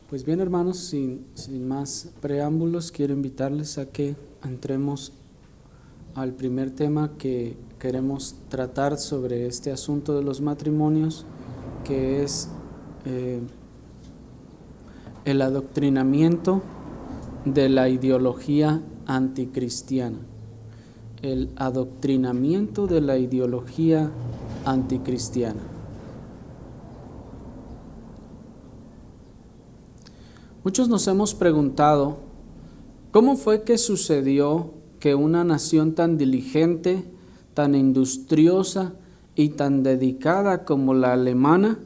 Pues bien, hermanos, sin más preámbulos, quiero invitarles a que entremos al primer tema que queremos tratar sobre este asunto de los matrimonios, que es el adoctrinamiento de la ideología anticristiana. El adoctrinamiento de la ideología anticristiana. Muchos nos hemos preguntado, ¿cómo fue que sucedió que una nación tan diligente, tan industriosa y tan dedicada como la alemana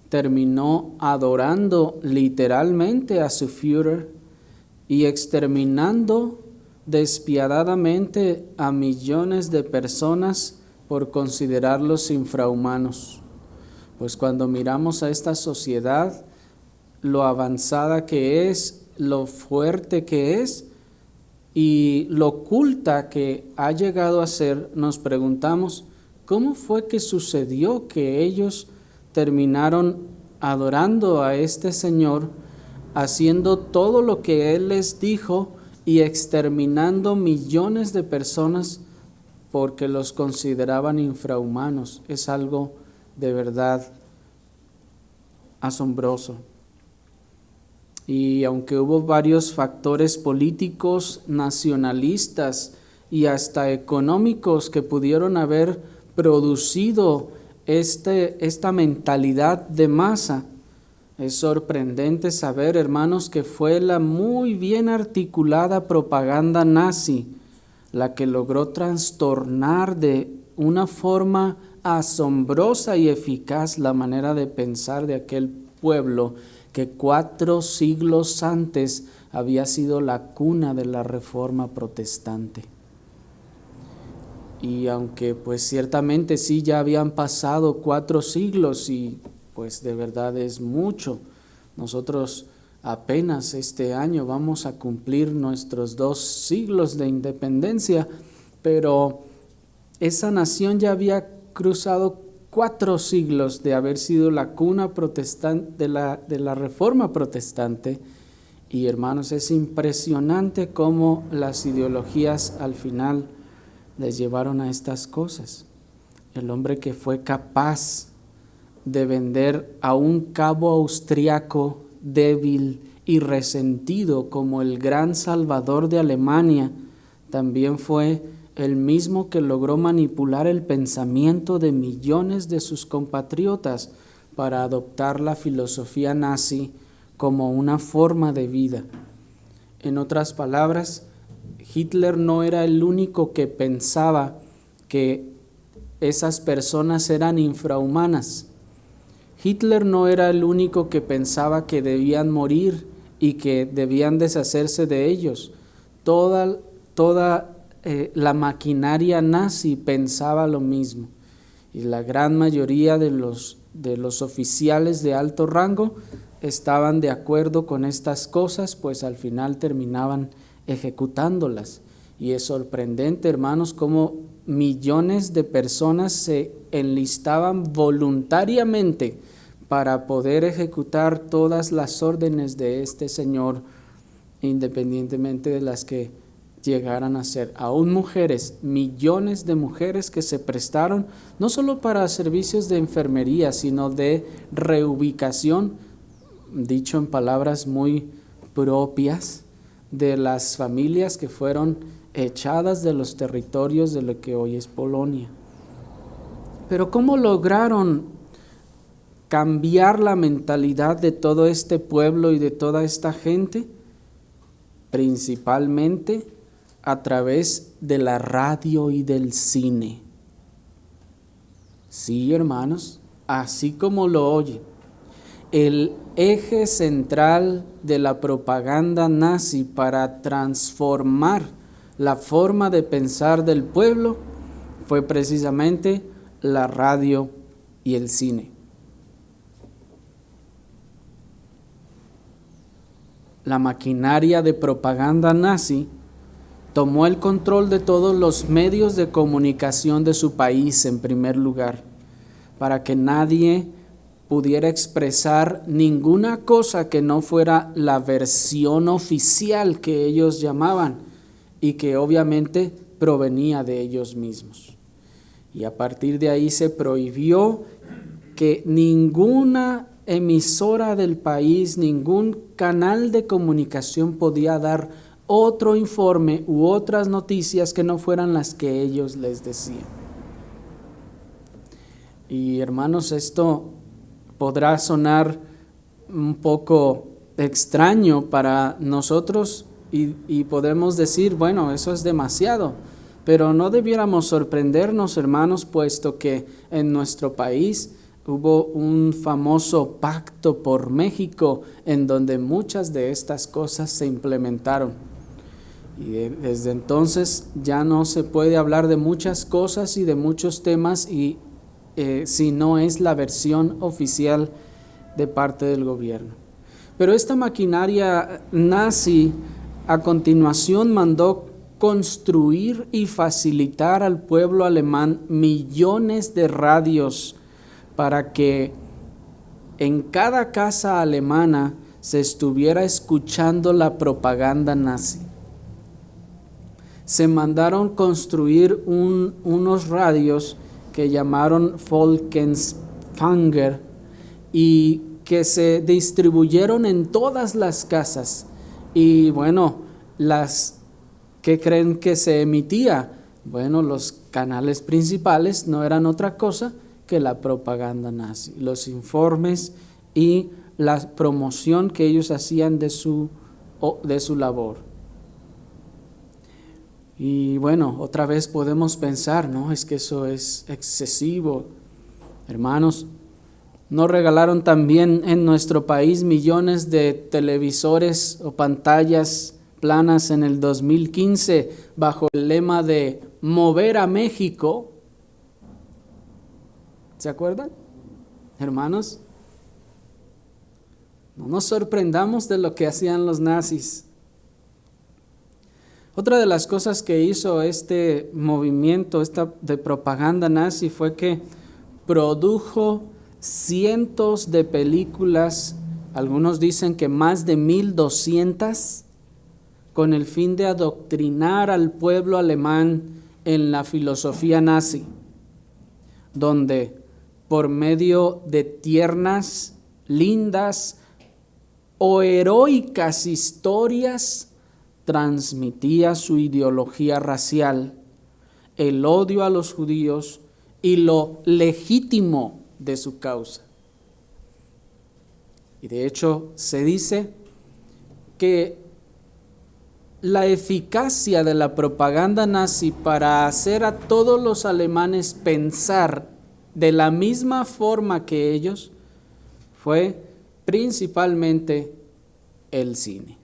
terminó adorando literalmente a su Führer y exterminando despiadadamente a millones de personas por considerarlos infrahumanos? Pues cuando miramos a esta sociedad, lo avanzada que es, lo fuerte que es y lo oculta que ha llegado a ser, nos preguntamos, ¿cómo fue que sucedió que ellos terminaron adorando a este Señor, haciendo todo lo que Él les dijo y exterminando millones de personas porque los consideraban infrahumanos? Es algo de verdad asombroso. Y aunque hubo varios factores políticos, nacionalistas y hasta económicos que pudieron haber producido esta mentalidad de masa, es sorprendente saber, hermanos, que fue la muy bien articulada propaganda nazi la que logró trastornar de una forma asombrosa y eficaz la manera de pensar de aquel pueblo que 4 siglos antes había sido la cuna de la Reforma protestante. Y aunque pues ciertamente sí ya habían pasado 4 siglos y pues de verdad es mucho, nosotros apenas este año vamos a cumplir nuestros 2 siglos de independencia, pero esa nación ya había cruzado 4 siglos de haber sido la cuna protestante de la Reforma protestante. Y hermanos, es impresionante cómo las ideologías al final les llevaron a estas cosas. El hombre que fue capaz de vender a un cabo austriaco débil y resentido como el gran salvador de Alemania, también fue el mismo que logró manipular el pensamiento de millones de sus compatriotas para adoptar la filosofía nazi como una forma de vida. En otras palabras, Hitler no era el único que pensaba que esas personas eran infrahumanas. Hitler no era el único que pensaba que debían morir y que debían deshacerse de ellos. Toda la maquinaria nazi pensaba lo mismo, y la gran mayoría de los oficiales de alto rango estaban de acuerdo con estas cosas, pues al final terminaban ejecutándolas. Y es sorprendente, hermanos, cómo millones de personas se enlistaban voluntariamente para poder ejecutar todas las órdenes de este señor, independientemente de las que llegaran a ser. Aún mujeres, millones de mujeres que se prestaron no solo para servicios de enfermería, sino de reubicación, dicho en palabras muy propias, de las familias que fueron echadas de los territorios de lo que hoy es Polonia. Pero ¿cómo lograron cambiar la mentalidad de todo este pueblo y de toda esta gente? Principalmente a través de la radio y del cine. Sí, hermanos, así como lo oyen, el eje central de la propaganda nazi para transformar la forma de pensar del pueblo fue precisamente la radio y el cine. La maquinaria de propaganda nazi tomó el control de todos los medios de comunicación de su país en primer lugar, para que nadie pudiera expresar ninguna cosa que no fuera la versión oficial que ellos llamaban y que obviamente provenía de ellos mismos. Y a partir de ahí se prohibió que ninguna emisora del país, ningún canal de comunicación podía dar otro informe u otras noticias que no fueran las que ellos les decían. Y hermanos, esto podrá sonar un poco extraño para nosotros y podemos decir, bueno, eso es demasiado, pero no debiéramos sorprendernos, hermanos, puesto que en nuestro país hubo un famoso pacto por México en donde muchas de estas cosas se implementaron. Y desde entonces ya no se puede hablar de muchas cosas y de muchos temas si no es la versión oficial de parte del gobierno. Pero esta maquinaria nazi a continuación mandó construir y facilitar al pueblo alemán millones de radios para que en cada casa alemana se estuviera escuchando la propaganda nazi. Se mandaron construir unos radios que llamaron Volksempfänger y que se distribuyeron en todas las casas. Y bueno, ¿qué creen que se emitía? Bueno, los canales principales no eran otra cosa que la propaganda nazi, los informes y la promoción que ellos hacían de su labor. Y bueno, otra vez podemos pensar, ¿no? Es que eso es excesivo. Hermanos, ¿no regalaron también en nuestro país millones de televisores o pantallas planas en el 2015 bajo el lema de mover a México? ¿Se acuerdan, hermanos? No nos sorprendamos de lo que hacían los nazis. Otra de las cosas que hizo este movimiento de propaganda nazi fue que produjo cientos de películas, algunos dicen que más de 1,200, con el fin de adoctrinar al pueblo alemán en la filosofía nazi, donde por medio de tiernas, lindas o heroicas historias transmitía su ideología racial, el odio a los judíos y lo legítimo de su causa. Y de hecho se dice que la eficacia de la propaganda nazi para hacer a todos los alemanes pensar de la misma forma que ellos fue principalmente el cine.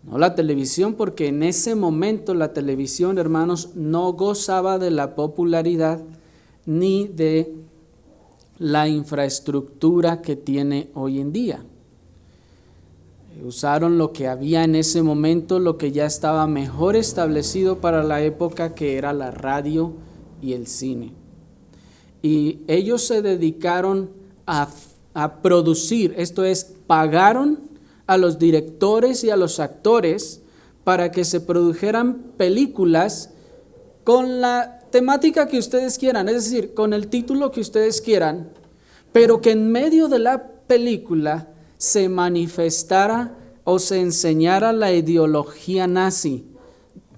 No la televisión, porque en ese momento la televisión, hermanos, no gozaba de la popularidad ni de la infraestructura que tiene hoy en día. Usaron lo que había en ese momento, lo que ya estaba mejor establecido para la época, que era la radio y el cine. Y ellos se dedicaron a producir, esto es, pagaron a los directores y a los actores para que se produjeran películas con la temática que ustedes quieran, es decir, con el título que ustedes quieran, pero que en medio de la película se manifestara o se enseñara la ideología nazi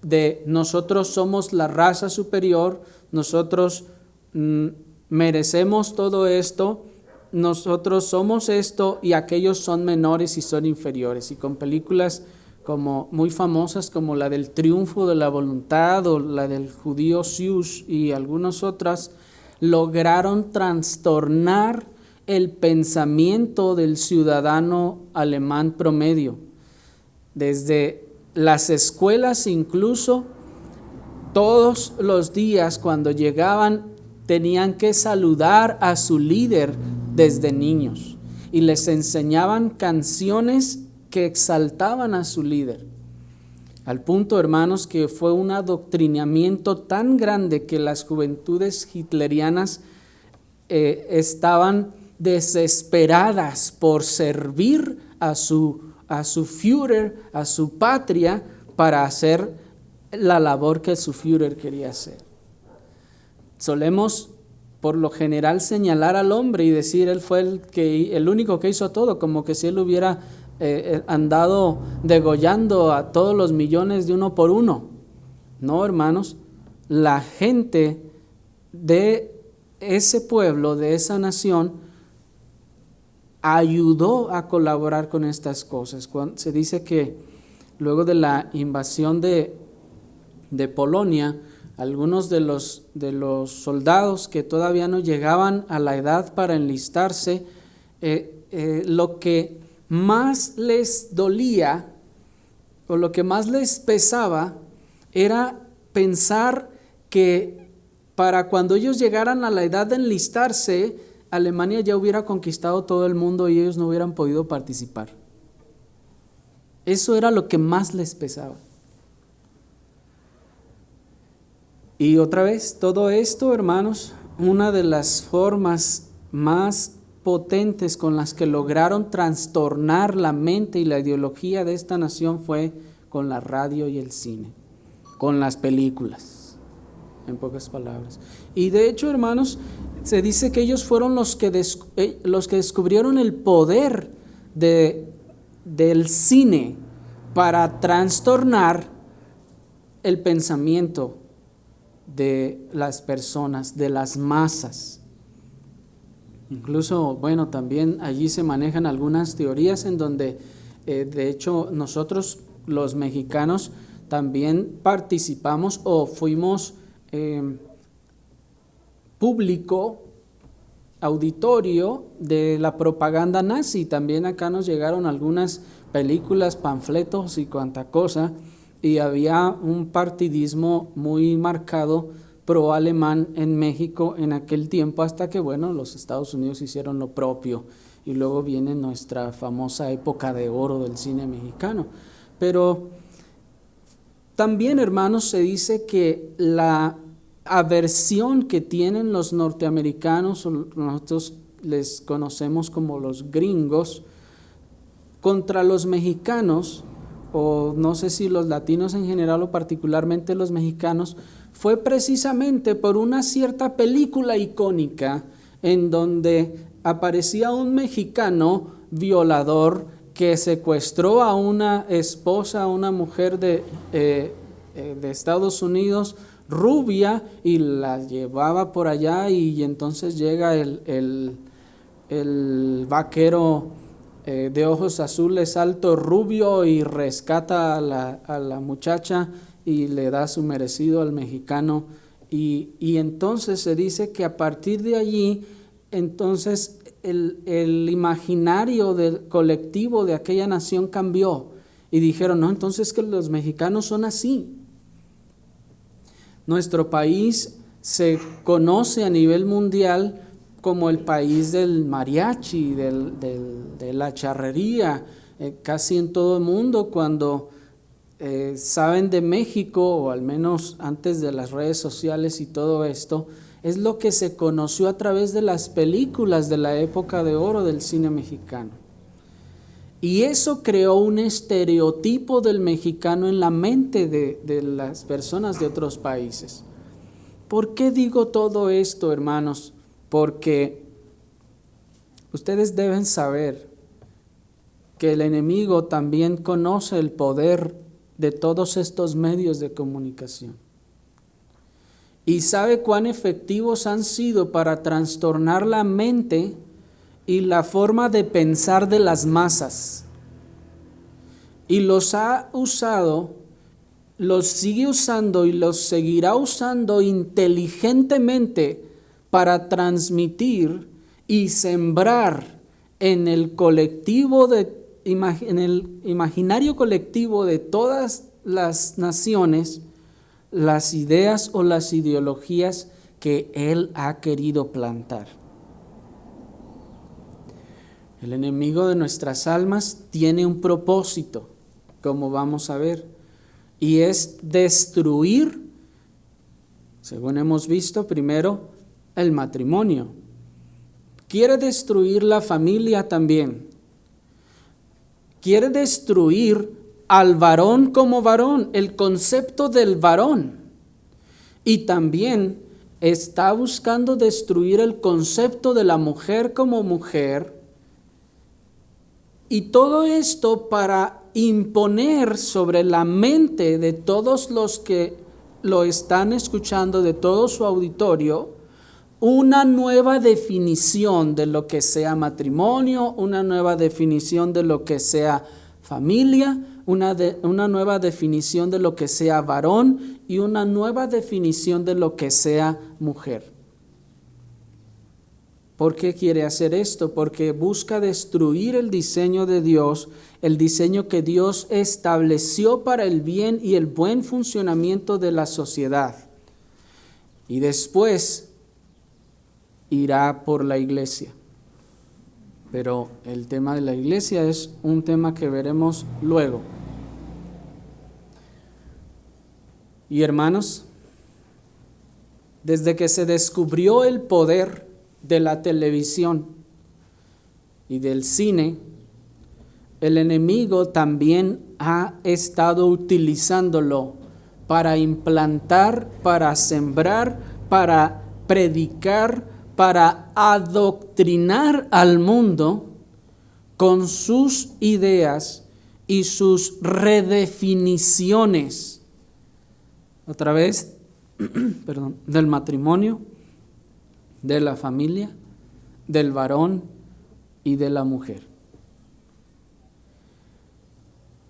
de nosotros somos la raza superior, nosotros merecemos todo esto, nosotros somos esto y aquellos son menores y son inferiores. Y con películas como muy famosas como la del Triunfo de la Voluntad o la del judío Sius y algunas otras, lograron trastornar el pensamiento del ciudadano alemán promedio. Desde las escuelas incluso, todos los días cuando llegaban tenían que saludar a su líder desde niños y les enseñaban canciones que exaltaban a su líder. Al punto, hermanos, que fue un adoctrinamiento tan grande que las juventudes hitlerianas estaban desesperadas por servir a su Führer, a su patria, para hacer la labor que su Führer quería hacer. Solemos por lo general señalar al hombre y decir él fue el único que hizo todo, como que si él hubiera andado degollando a todos los millones de uno por uno. No, hermanos, la gente de ese pueblo, de esa nación, ayudó a colaborar con estas cosas. Se dice que luego de la invasión de Polonia, algunos de los soldados que todavía no llegaban a la edad para enlistarse, lo que más les dolía o lo que más les pesaba era pensar que para cuando ellos llegaran a la edad de enlistarse, Alemania ya hubiera conquistado todo el mundo y ellos no hubieran podido participar. Eso era lo que más les pesaba. Y otra vez, todo esto, hermanos, una de las formas más potentes con las que lograron trastornar la mente y la ideología de esta nación fue con la radio y el cine, con las películas, en pocas palabras. Y de hecho, hermanos, se dice que ellos fueron los que descubrieron el poder del cine para trastornar el pensamiento de las personas, de las masas. Incluso, bueno, también allí se manejan algunas teorías en donde, de hecho, nosotros los mexicanos también participamos o fuimos público, auditorio de la propaganda nazi. También acá nos llegaron algunas películas, panfletos y cuanta cosa, y había un partidismo muy marcado pro alemán en México en aquel tiempo, hasta que, bueno, los Estados Unidos hicieron lo propio y luego viene nuestra famosa época de oro del cine mexicano. Pero también, hermanos, se dice que la aversión que tienen los norteamericanos, nosotros les conocemos como los gringos, contra los mexicanos, o no sé si los latinos en general o particularmente los mexicanos, fue precisamente por una cierta película icónica en donde aparecía un mexicano violador que secuestró a una esposa, a una mujer de Estados Unidos, rubia, y la llevaba por allá, y entonces llega el vaquero de ojos azules, alto, rubio, y rescata a la muchacha y le da su merecido al mexicano. Y entonces se dice que a partir de allí, entonces el imaginario del colectivo de aquella nación cambió y dijeron, no, entonces que los mexicanos son así. Nuestro país se conoce a nivel mundial como el país del mariachi, de la charrería, casi en todo el mundo. Cuando saben de México, o al menos antes de las redes sociales y todo esto, es lo que se conoció a través de las películas de la época de oro del cine mexicano. Y eso creó un estereotipo del mexicano en la mente de las personas de otros países. ¿Por qué digo todo esto, hermanos? Porque ustedes deben saber que el enemigo también conoce el poder de todos estos medios de comunicación y sabe cuán efectivos han sido para trastornar la mente y la forma de pensar de las masas, y los ha usado, los sigue usando y los seguirá usando inteligentemente para transmitir y sembrar en el colectivo en el imaginario colectivo de todas las naciones las ideas o las ideologías que él ha querido plantar. El enemigo de nuestras almas tiene un propósito, como vamos a ver, y es destruir, según hemos visto, primero el matrimonio, quiere destruir la familia también. Quiere destruir al varón como varón, el concepto del varón. Y también está buscando destruir el concepto de la mujer como mujer. Y todo esto para imponer sobre la mente de todos los que lo están escuchando, de todo su auditorio, una nueva definición de lo que sea matrimonio, una nueva definición de lo que sea familia, una nueva definición de lo que sea varón y una nueva definición de lo que sea mujer. ¿Por qué quiere hacer esto? Porque busca destruir el diseño de Dios, el diseño que Dios estableció para el bien y el buen funcionamiento de la sociedad. Y después irá por la iglesia. Pero el tema de la iglesia es un tema que veremos luego. Y hermanos, desde que se descubrió el poder de la televisión y del cine, el enemigo también ha estado utilizándolo para implantar, para sembrar, para predicar, para adoctrinar al mundo con sus ideas y sus redefiniciones, a través del matrimonio, de la familia, del varón y de la mujer.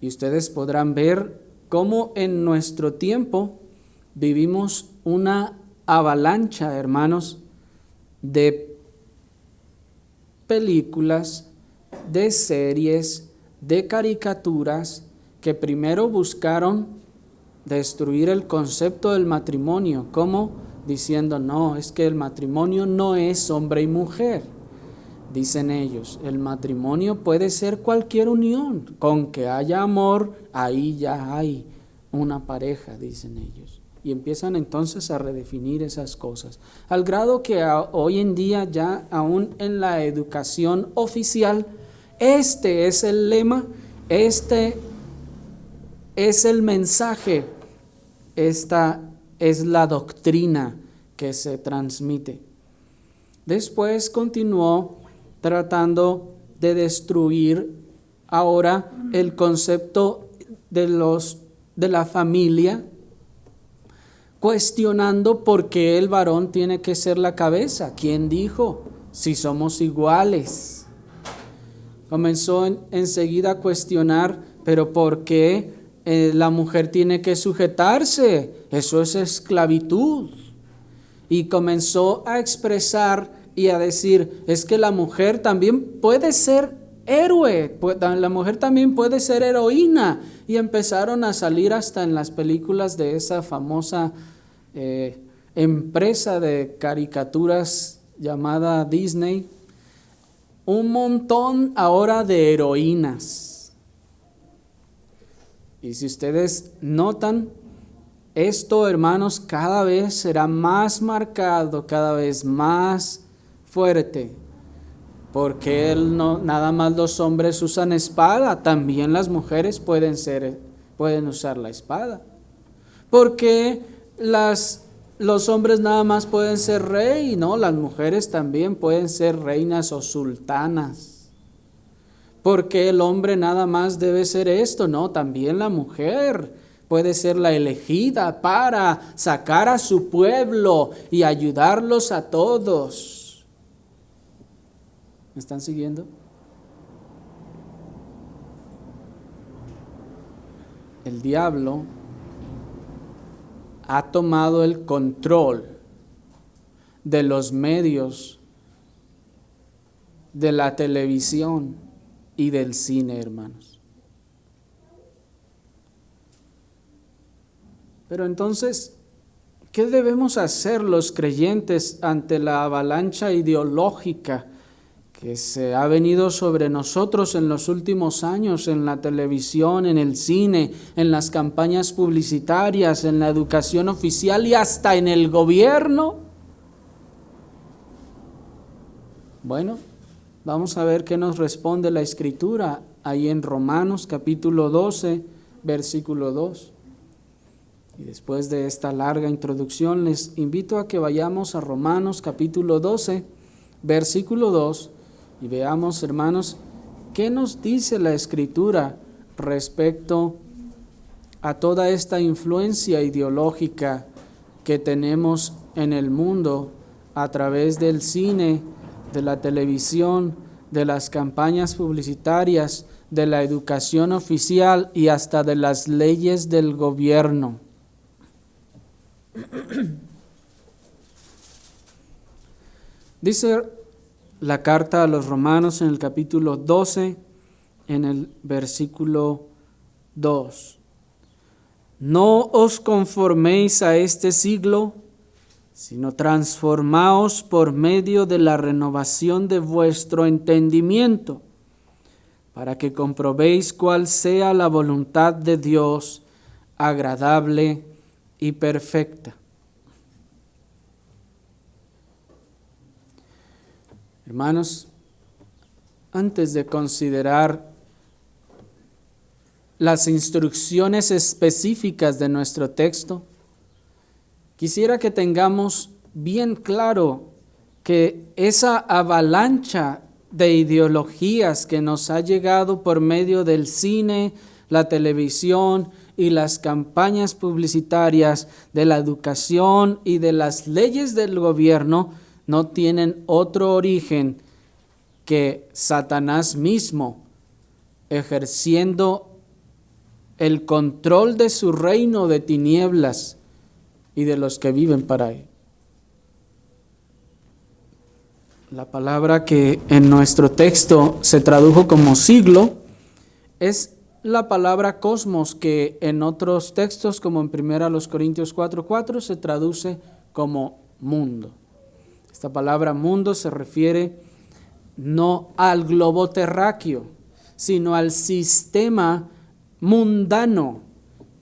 Y ustedes podrán ver cómo en nuestro tiempo vivimos una avalancha, hermanos, de películas, de series, de caricaturas que primero buscaron destruir el concepto del matrimonio, como diciendo, no, es que el matrimonio no es hombre y mujer. Dicen ellos, el matrimonio puede ser cualquier unión, con que haya amor, ahí ya hay una pareja, dicen ellos. Y empiezan entonces a redefinir esas cosas, al grado que hoy en día ya aún en la educación oficial, este es el lema, este es el mensaje, esta es la doctrina que se transmite. Después continuó tratando de destruir ahora el concepto de la familia, cuestionando por qué el varón tiene que ser la cabeza. ¿Quién dijo? Si somos iguales. Comenzó enseguida a cuestionar, pero ¿por qué la mujer tiene que sujetarse? Eso es esclavitud. Y comenzó a expresar y a decir, es que la mujer también puede ser héroe, la mujer también puede ser heroína. Y empezaron a salir hasta en las películas de esa famosa empresa de caricaturas llamada Disney, un montón ahora de heroínas. Y si ustedes notan, esto, hermanos, cada vez será más marcado, cada vez más fuerte, porque nada más los hombres usan espada, también las mujeres pueden usar la espada. Porque los hombres nada más pueden ser rey, no, las mujeres también pueden ser reinas o sultanas. Porque el hombre nada más debe ser esto, no, también la mujer puede ser la elegida para sacar a su pueblo y ayudarlos a todos. ¿Me están siguiendo? El diablo ha tomado el control de los medios, de la televisión y del cine, hermanos. Pero entonces, ¿qué debemos hacer los creyentes ante la avalancha ideológica que se ha venido sobre nosotros en los últimos años, en la televisión, en el cine, en las campañas publicitarias, en la educación oficial y hasta en el gobierno? Bueno, vamos a ver qué nos responde la Escritura ahí en Romanos capítulo 12, versículo 2. Y después de esta larga introducción, les invito a que vayamos a Romanos capítulo 12, versículo 2, y veamos, hermanos, qué nos dice la Escritura respecto a toda esta influencia ideológica que tenemos en el mundo a través del cine, de la televisión, de las campañas publicitarias, de la educación oficial y hasta de las leyes del gobierno. Dice la carta a los Romanos en el capítulo 12, en el versículo 2. No os conforméis a este siglo, sino transformaos por medio de la renovación de vuestro entendimiento, para que comprobéis cuál sea la voluntad de Dios, agradable y perfecta. Hermanos, antes de considerar las instrucciones específicas de nuestro texto, quisiera que tengamos bien claro que esa avalancha de ideologías que nos ha llegado por medio del cine, la televisión y las campañas publicitarias, de la educación y de las leyes del gobierno, no tienen otro origen que Satanás mismo ejerciendo el control de su reino de tinieblas y de los que viven para él. La palabra que en nuestro texto se tradujo como siglo es la palabra cosmos, que en otros textos, como en 1 Corintios 4:4, se traduce como mundo. Esta palabra mundo se refiere no al globo terráqueo, sino al sistema mundano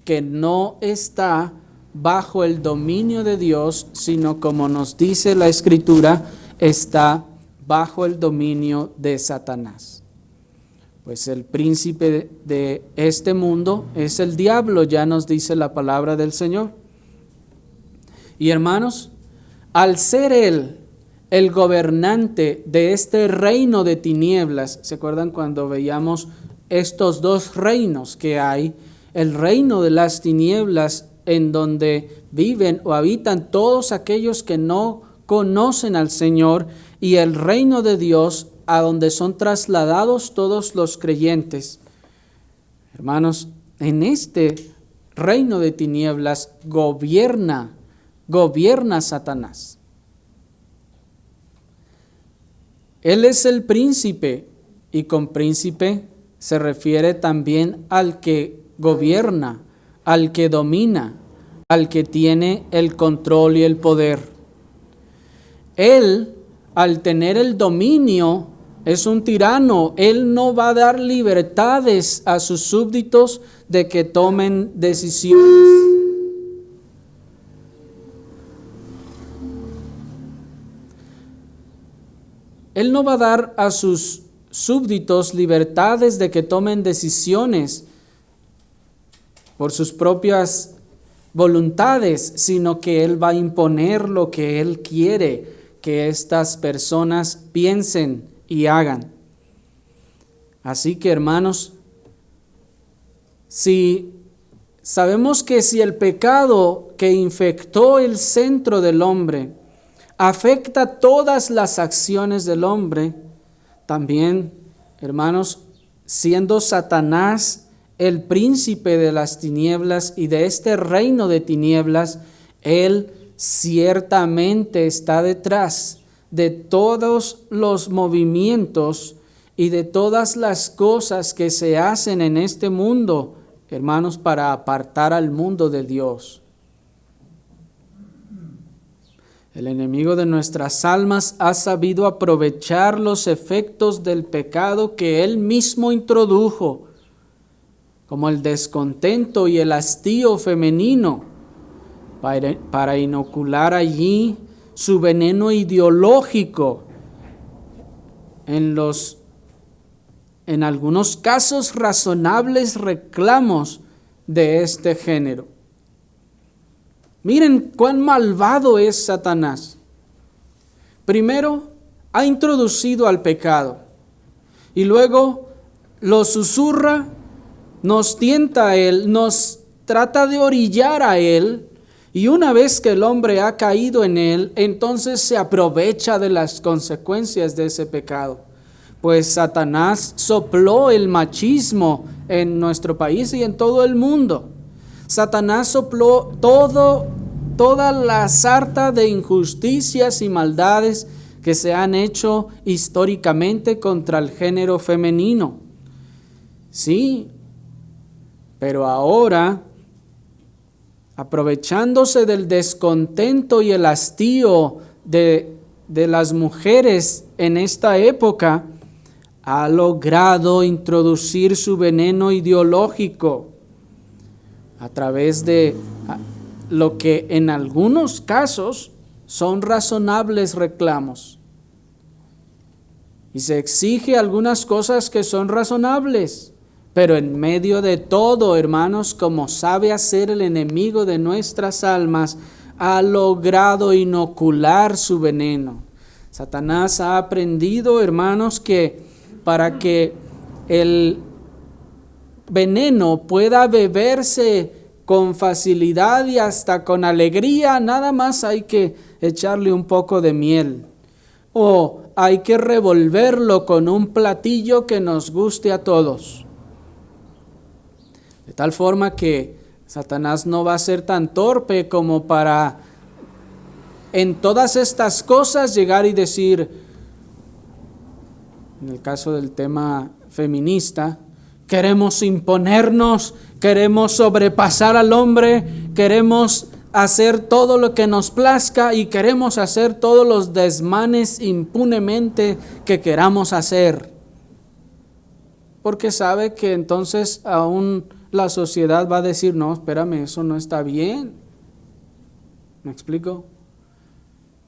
que no está bajo el dominio de Dios, sino, como nos dice la Escritura, está bajo el dominio de Satanás. Pues el príncipe de este mundo es el diablo, ya nos dice la palabra del Señor. Y hermanos, al ser él el gobernante de este reino de tinieblas, ¿se acuerdan cuando veíamos estos dos reinos que hay? El reino de las tinieblas, en donde viven o habitan todos aquellos que no conocen al Señor, y el reino de Dios, a donde son trasladados todos los creyentes. Hermanos, en este reino de tinieblas gobierna Satanás. Él es el príncipe, y con príncipe se refiere también al que gobierna, al que domina, al que tiene el control y el poder. Él, al tener el dominio, es un tirano. Él no va a dar libertades a sus súbditos de que tomen decisiones. Él no va a dar a sus súbditos libertades de que tomen decisiones por sus propias voluntades, sino que Él va a imponer lo que Él quiere que estas personas piensen y hagan. Así que, hermanos, sabemos que si el pecado que infectó el centro del hombre afecta todas las acciones del hombre, también, hermanos, siendo Satanás el príncipe de las tinieblas y de este reino de tinieblas, él ciertamente está detrás de todos los movimientos y de todas las cosas que se hacen en este mundo, hermanos, para apartar al mundo de Dios. El enemigo de nuestras almas ha sabido aprovechar los efectos del pecado que él mismo introdujo, como el descontento y el hastío femenino, para inocular allí su veneno ideológico en algunos casos, razonables reclamos de este género. Miren cuán malvado es Satanás. Primero, ha introducido al pecado y luego lo susurra, nos tienta a él, nos trata de orillar a él, y una vez que el hombre ha caído en él, entonces se aprovecha de las consecuencias de ese pecado. Pues Satanás sopló el machismo en nuestro país y en todo el mundo. Satanás sopló toda la sarta de injusticias y maldades que se han hecho históricamente contra el género femenino. Sí, pero ahora, aprovechándose del descontento y el hastío de las mujeres en esta época, ha logrado introducir su veneno ideológico a través de lo que en algunos casos son razonables reclamos. Y se exige algunas cosas que son razonables, pero en medio de todo, hermanos, como sabe hacer el enemigo de nuestras almas, ha logrado inocular su veneno. Satanás ha aprendido, hermanos, que para que el veneno pueda beberse con facilidad y hasta con alegría, nada más hay que echarle un poco de miel, o hay que revolverlo con un platillo que nos guste a todos. De tal forma que Satanás no va a ser tan torpe como para en todas estas cosas llegar y decir, en el caso del tema feminista, queremos imponernos, queremos sobrepasar al hombre, queremos hacer todo lo que nos plazca y queremos hacer todos los desmanes impunemente que queramos hacer. Porque sabe que entonces aún la sociedad va a decir, no, espérame, eso no está bien. ¿Me explico?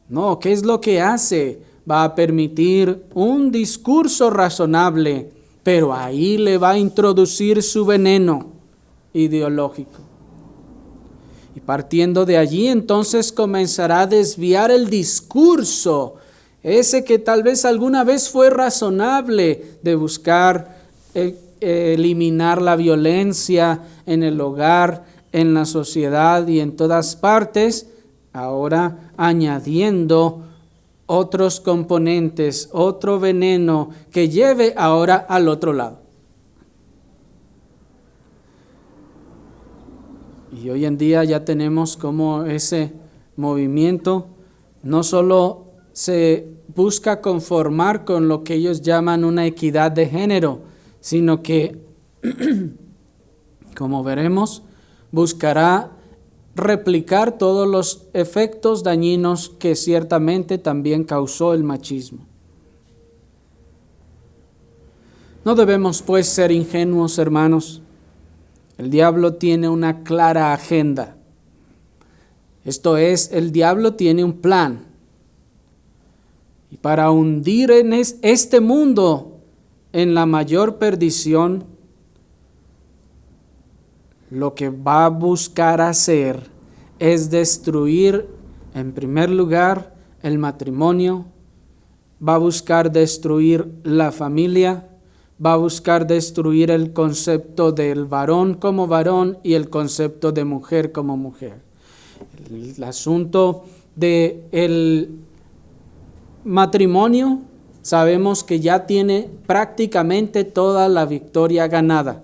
No, ¿qué es lo que hace? Va a permitir un discurso razonable, pero ahí le va a introducir su veneno ideológico. Y partiendo de allí, entonces comenzará a desviar el discurso, ese que tal vez alguna vez fue razonable, de buscar eliminar la violencia en el hogar, en la sociedad y en todas partes, ahora añadiendo otros componentes, otro veneno que lleve ahora al otro lado. Y hoy en día ya tenemos como ese movimiento no solo se busca conformar con lo que ellos llaman una equidad de género, sino que, como veremos, buscará replicar todos los efectos dañinos que ciertamente también causó el machismo. No debemos pues ser ingenuos, hermanos. El diablo tiene una clara agenda. Esto es, el diablo tiene un plan. Y para hundir en este mundo en la mayor perdición, lo que va a buscar hacer es destruir, en primer lugar, el matrimonio, va a buscar destruir la familia, va a buscar destruir el concepto del varón como varón y el concepto de mujer como mujer. El asunto del matrimonio, sabemos que ya tiene prácticamente toda la victoria ganada.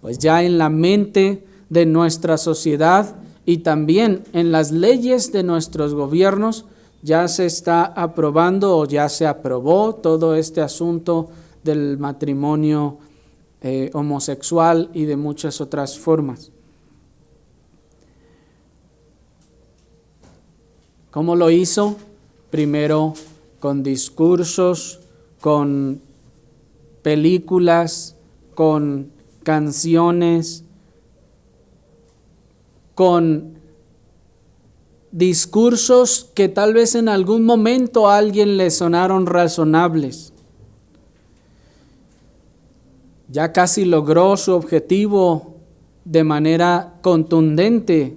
Pues ya en la mente de nuestra sociedad y también en las leyes de nuestros gobiernos ya se está aprobando o ya se aprobó todo este asunto del matrimonio homosexual y de muchas otras formas. ¿Cómo lo hizo? Primero con discursos, con películas, con canciones, con discursos que tal vez en algún momento a alguien le sonaron razonables. ya casi logró su objetivo de manera contundente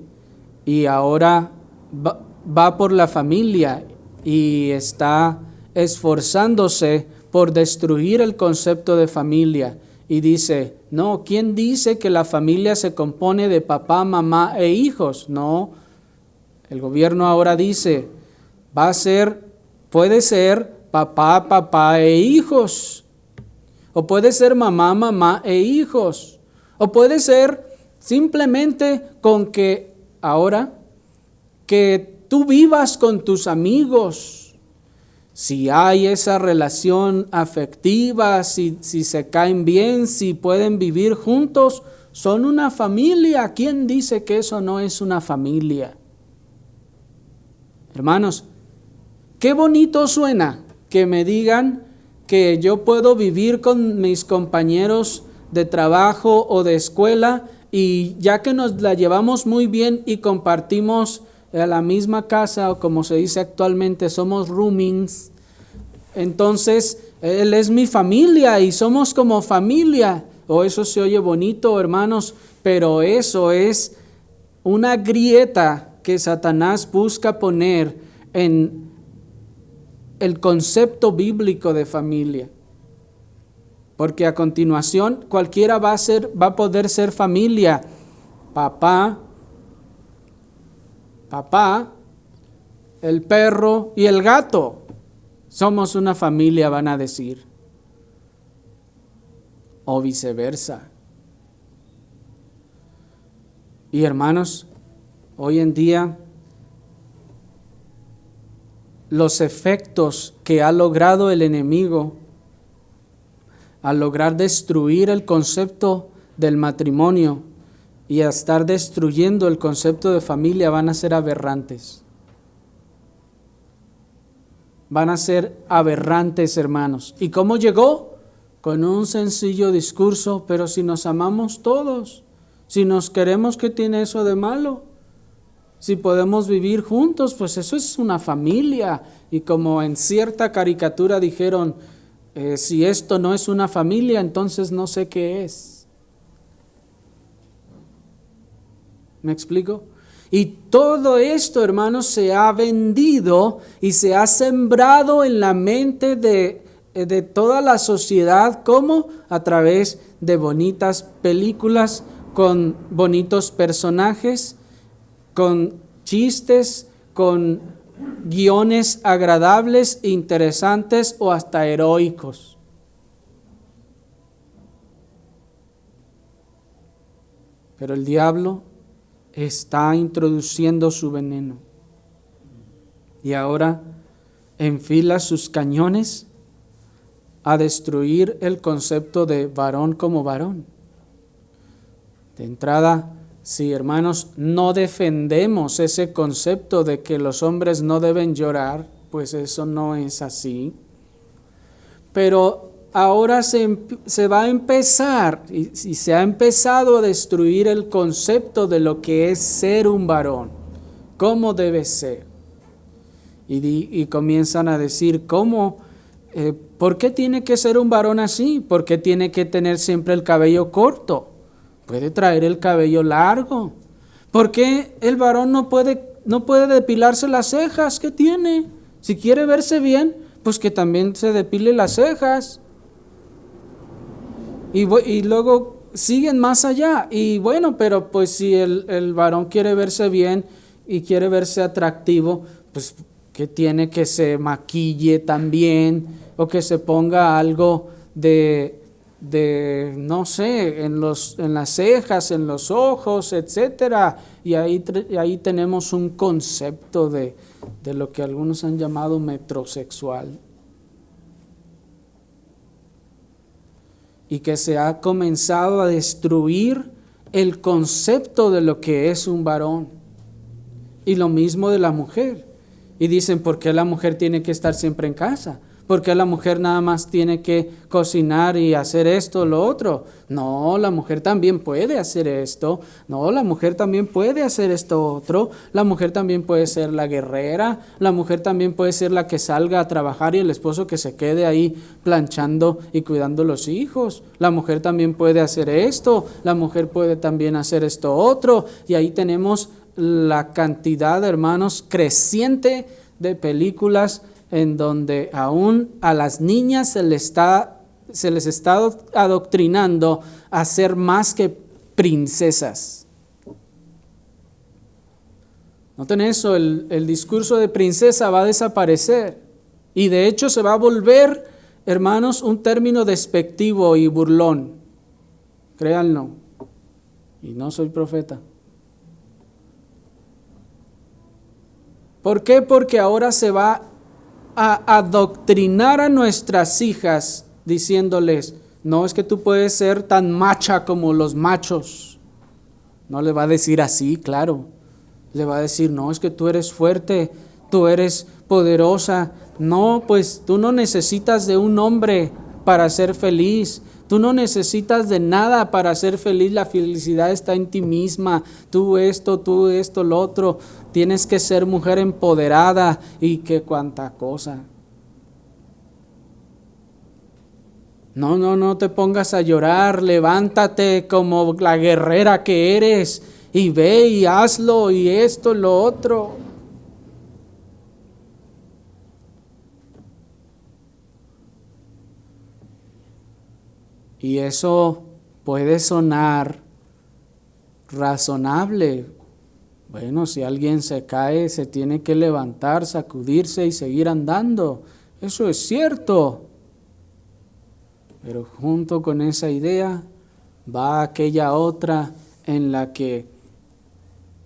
y ahora va por la familia y está esforzándose por destruir el concepto de familia. Y dice, no, ¿quién dice que la familia se compone de papá, mamá e hijos? No, el gobierno ahora dice, puede ser papá, papá e hijos. O puede ser mamá, mamá e hijos. O puede ser simplemente con que ahora que tú vivas con tus amigos. Si hay esa relación afectiva, si se caen bien, si pueden vivir juntos, son una familia. ¿Quién dice que eso no es una familia? Hermanos, qué bonito suena que me digan que yo puedo vivir con mis compañeros de trabajo o de escuela y ya que nos la llevamos muy bien y compartimos la misma casa, o como se dice actualmente, somos roomings, entonces él es mi familia y somos como familia. Eso se oye bonito, hermanos, pero eso es una grieta que Satanás busca poner en el concepto bíblico de familia. Porque a continuación cualquiera va a poder ser familia. Papá, el perro y el gato. Somos una familia, van a decir. O viceversa. Y hermanos, hoy en día los efectos que ha logrado el enemigo al lograr destruir el concepto del matrimonio y a estar destruyendo el concepto de familia van a ser aberrantes. Van a ser aberrantes, hermanos. ¿Y cómo llegó? Con un sencillo discurso, pero si nos amamos todos, si nos queremos, ¿qué tiene eso de malo? Si podemos vivir juntos, pues eso es una familia. Y como en cierta caricatura dijeron, si esto no es una familia, entonces no sé qué es. ¿Me explico? Y todo esto, hermanos, se ha vendido y se ha sembrado en la mente de toda la sociedad, como a través de bonitas películas con bonitos personajes, con chistes, con guiones agradables, interesantes o hasta heroicos. Pero el diablo está introduciendo su veneno y ahora enfila sus cañones a destruir el concepto de varón como varón. De entrada, si hermanos no defendemos ese concepto de que los hombres no deben llorar, pues eso no es así. Pero ahora se va a empezar y se ha empezado a destruir el concepto de lo que es ser un varón, cómo debe ser. Y comienzan a decir, ¿cómo? ¿Por qué tiene que ser un varón así? ¿Por qué tiene que tener siempre el cabello corto? Puede traer el cabello largo. ¿Por qué el varón no puede depilarse las cejas? ¿Qué tiene? Si quiere verse bien, pues que también se depile las cejas. Y luego siguen más allá. Y bueno, pero pues si el varón quiere verse bien y quiere verse atractivo, pues que tiene que se maquille también o que se ponga algo de no sé, en las cejas, en los ojos, etcétera. Y ahí tenemos un concepto de lo que algunos han llamado metrosexual. Y que se ha comenzado a destruir el concepto de lo que es un varón. Y lo mismo de la mujer. Y dicen, ¿por qué la mujer tiene que estar siempre en casa? ¿Por qué la mujer nada más tiene que cocinar y hacer esto o lo otro? No, la mujer también puede hacer esto. No, la mujer también puede hacer esto otro. La mujer también puede ser la guerrera. La mujer también puede ser la que salga a trabajar y el esposo que se quede ahí planchando y cuidando los hijos. La mujer también puede hacer esto. La mujer puede también hacer esto otro. Y ahí tenemos la cantidad, hermanos, creciente de películas en donde aún a las niñas se les está adoctrinando a ser más que princesas. Noten eso, el discurso de princesa va a desaparecer y de hecho se va a volver, hermanos, un término despectivo y burlón. Créanlo, y no soy profeta. ¿Por qué? Porque ahora se va a adoctrinar a nuestras hijas diciéndoles, no es que tú puedes ser tan macha como los machos. No le va a decir así, claro. Le va a decir, no, es que tú eres fuerte, tú eres poderosa. No, pues tú no necesitas de un hombre para ser feliz. Tú no necesitas de nada para ser feliz, la felicidad está en ti misma. Tú esto, lo otro. Tienes que ser mujer empoderada y que cuanta cosa. No te pongas a llorar, levántate como la guerrera que eres y ve y hazlo y esto, lo otro. Y eso puede sonar razonable. Bueno, si alguien se cae, se tiene que levantar, sacudirse y seguir andando. Eso es cierto. Pero junto con esa idea va aquella otra en la que,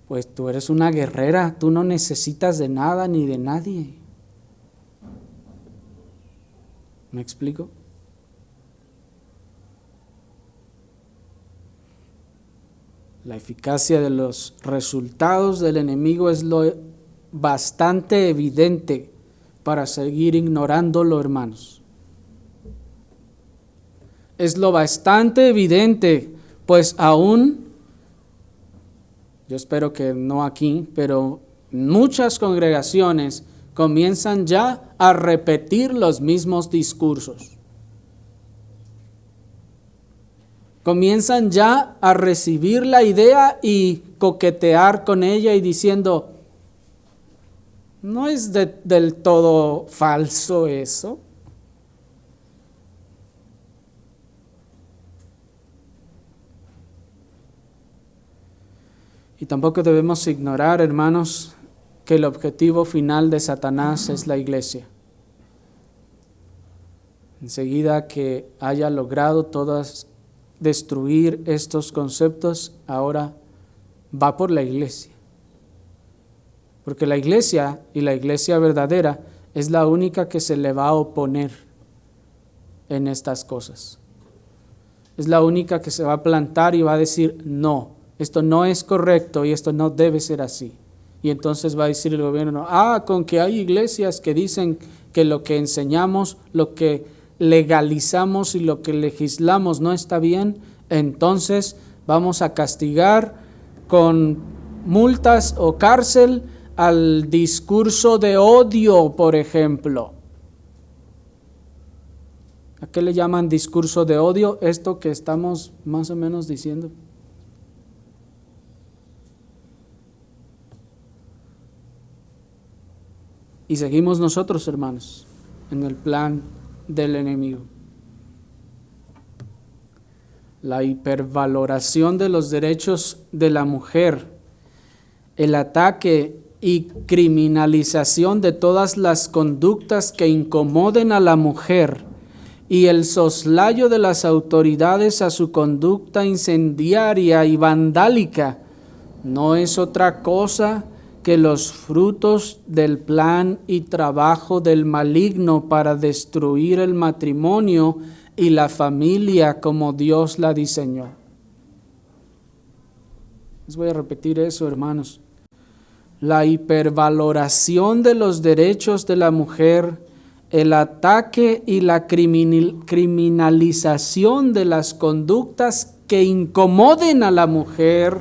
pues tú eres una guerrera, tú no necesitas de nada ni de nadie. ¿Me explico? La eficacia de los resultados del enemigo es lo bastante evidente para seguir ignorándolo, hermanos. Es lo bastante evidente, pues aún, yo espero que no aquí, pero muchas congregaciones comienzan ya a repetir los mismos discursos. Comienzan ya a recibir la idea y coquetear con ella y diciendo, ¿no es del todo falso eso? Y tampoco debemos ignorar, hermanos, que el objetivo final de Satanás es la iglesia. Enseguida que haya logrado destruir estos conceptos, ahora va por la iglesia. Porque la iglesia y la iglesia verdadera es la única que se le va a oponer en estas cosas. Es la única que se va a plantar y va a decir, no, esto no es correcto y esto no debe ser así. Y entonces va a decir el gobierno, con que hay iglesias que dicen que lo que enseñamos, lo que legalizamos y lo que legislamos no está bien, entonces vamos a castigar con multas o cárcel al discurso de odio, por ejemplo. ¿A qué le llaman discurso de odio? Esto que estamos más o menos diciendo. Y seguimos nosotros, hermanos, en el plan del enemigo. La hipervaloración de los derechos de la mujer, el ataque y criminalización de todas las conductas que incomoden a la mujer y el soslayo de las autoridades a su conducta incendiaria y vandálica no es otra cosa que los frutos del plan y trabajo del maligno para destruir el matrimonio y la familia como Dios la diseñó. Les voy a repetir eso, La hipervaloración de los derechos de la mujer, el ataque y la criminalización de las conductas que incomoden a la mujer